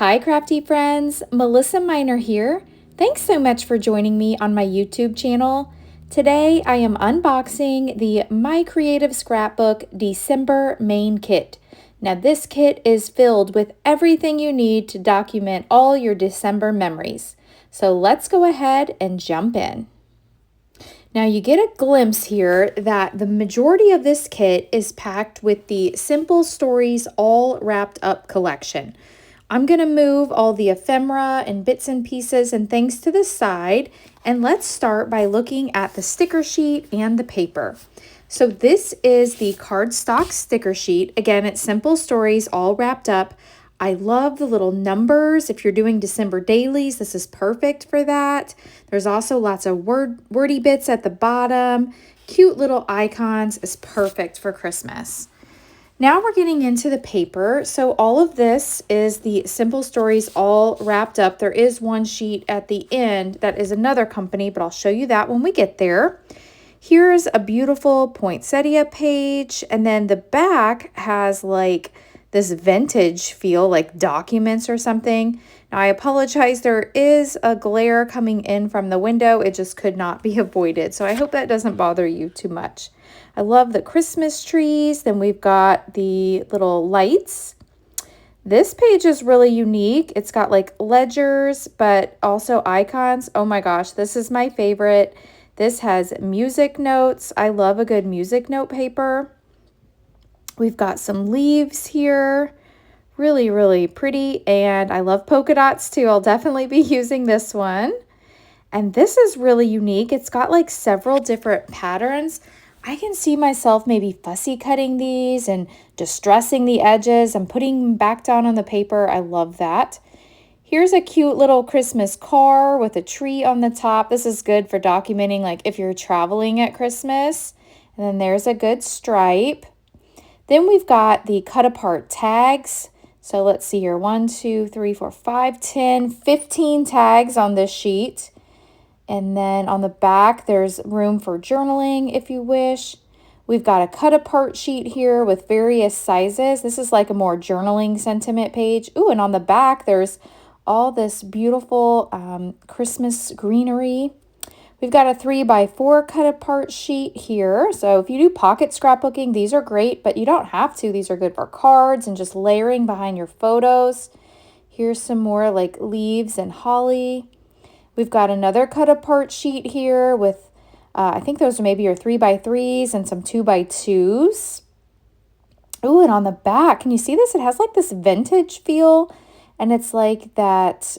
Hi, crafty friends. Melissa Minor here. Thanks so much for joining me on my YouTube channel. Today, I am unboxing the My Creative Scrapbook December main kit. Now, this kit is filled with everything you need to document all your December memories. So let's go ahead and jump in. Now you get a glimpse here that the majority of this kit is packed with the Simple Stories All Wrapped Up collection. I'm going to move all the ephemera and bits and pieces and things to the side, and let's start by looking at the sticker sheet and the paper. So this is the cardstock sticker sheet. Again, it's Simple Stories All Wrapped Up. I love the little numbers. If you're doing December dailies, this is perfect for that. There's also lots of wordy bits at the bottom. Cute little icons is perfect for Christmas. Now we're getting into the paper. So all of this is the Simple Stories All Wrapped Up. There is one sheet at the end that is another company, but I'll show you that when we get there. Here's a beautiful poinsettia page, and then the back has like this vintage feel, like documents or something. Now I apologize, there is a glare coming in from the window. It just could not be avoided. So I hope that doesn't bother you too much. I love the Christmas trees. Then we've got the little lights. This page is really unique. It's got like ledgers, but also icons. Oh my gosh, this is my favorite. This has music notes. I love a good music note paper. We've got some leaves here, really, really pretty, and I love polka dots too. I'll definitely be using this one. And this is really unique. It's got like several different patterns. I can see myself maybe fussy cutting these and distressing the edges and putting them back down on the paper. I love that. Here's a cute little Christmas car with a tree on the top. This is good for documenting like if you're traveling at Christmas. And then there's a good stripe. Then we've got the cut apart tags. So let's see here, 1, 2, 3, 4, 5, 10, 15 tags on this sheet. And then on the back, there's room for journaling if you wish. We've got a cut apart sheet here with various sizes. This is like a more journaling sentiment page. Ooh, and on the back, there's all this beautiful Christmas greenery. We've got a 3x4 cut apart sheet here. So if you do pocket scrapbooking, these are great, but you don't have to. These are good for cards and just layering behind your photos. Here's some more like leaves and holly. We've got another cut apart sheet here with, I think those are maybe your 3x3s and some 2x2s. Ooh, and on the back, can you see this? It has like this vintage feel, and it's like that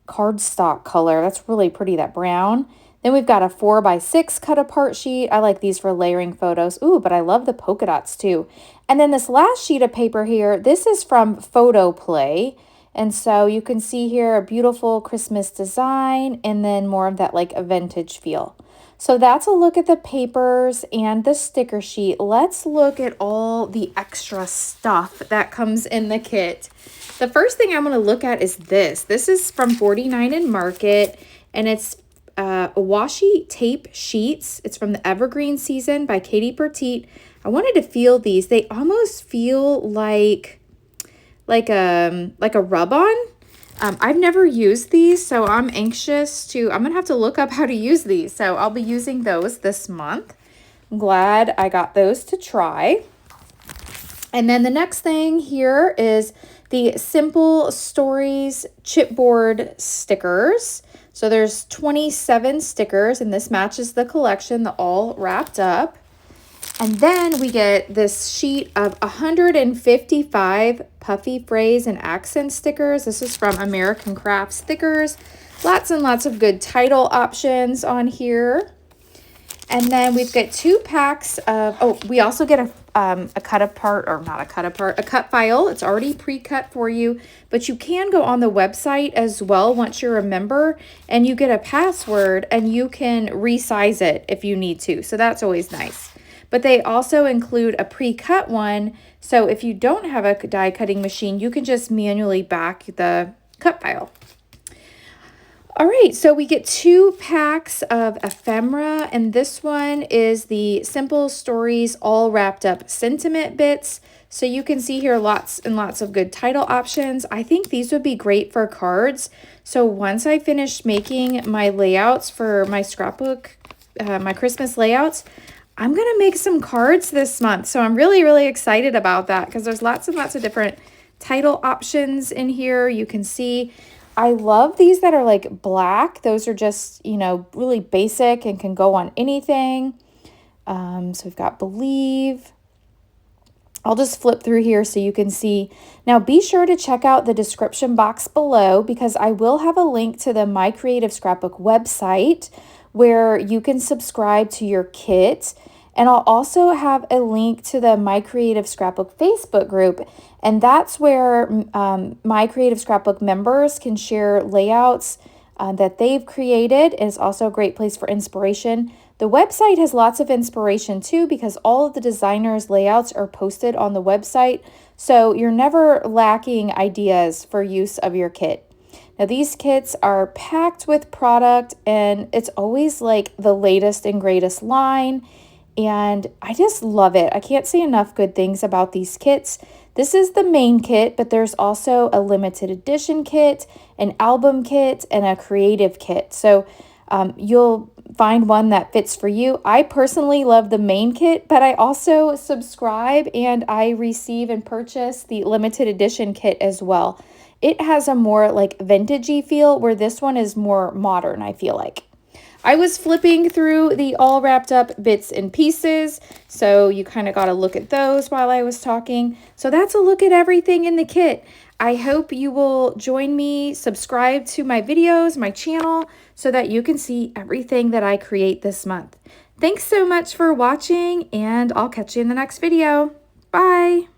cardstock color. That's really pretty, that brown. Then we've got a 4x6 cut apart sheet. I like these for layering photos. Ooh, but I love the polka dots too. And then this last sheet of paper here, this is from Photo Play. And so you can see here a beautiful Christmas design and then more of that like a vintage feel. So that's a look at the papers and the sticker sheet. Let's look at all the extra stuff that comes in the kit. The first thing I'm going to look at is this. This is from 49 and Market, and it's washi tape sheets. It's from the Evergreen Season by Katie Petite. I wanted to feel these. They almost feel like a rub-on. I've never used these, so I'm going to have to look up how to use these. So I'll be using those this month. I'm glad I got those to try. And then the next thing here is the Simple Stories chipboard stickers. So there's 27 stickers, and this matches the collection, the all wrapped up. And then we get this sheet of 155 puffy phrase and accent stickers. This is from American Craft Stickers. Lots and lots of good title options on here. And then we've got 2 packs of, we also get a cut apart, or not a cut apart, a cut file. It's already pre-cut for you, but you can go on the website as well once you're a member, and you get a password and you can resize it if you need to. So that's always nice. But they also include a pre-cut one. So if you don't have a die cutting machine, you can just manually back the cut file. All right, so we get 2 packs of ephemera, and this one is the Simple Stories All Wrapped Up Sentiment Bits. So you can see here lots and lots of good title options. I think these would be great for cards. So once I finish making my layouts for my scrapbook, my Christmas layouts, I'm going to make some cards this month. So I'm really, really excited about that because there's lots and lots of different title options in here. You can see I love these that are like black. Those are just, you know, really basic and can go on anything. So we've got Believe. I'll just flip through here so you can see. Now be sure to check out the description box below because I will have a link to the My Creative Scrapbook website where you can subscribe to your kit. And I'll also have a link to the My Creative Scrapbook Facebook group. And that's where My Creative Scrapbook members can share layouts that they've created. And it's also a great place for inspiration. The website has lots of inspiration too because all of the designers' layouts are posted on the website. So you're never lacking ideas for use of your kit. Now these kits are packed with product and it's always like the latest and greatest line. And I just love it. I can't say enough good things about these kits. This is the main kit, but there's also a limited edition kit, an album kit, and a creative kit. So you'll find one that fits for you. I personally love the main kit, but I also subscribe and I receive and purchase the limited edition kit as well. It has a more like vintagey feel where this one is more modern, I feel like. I was flipping through the all wrapped up bits and pieces, so you kind of got to look at those while I was talking. So that's a look at everything in the kit. I hope you will join me, subscribe to my videos, my channel, so that you can see everything that I create this month. Thanks so much for watching, and I'll catch you in the next video. Bye!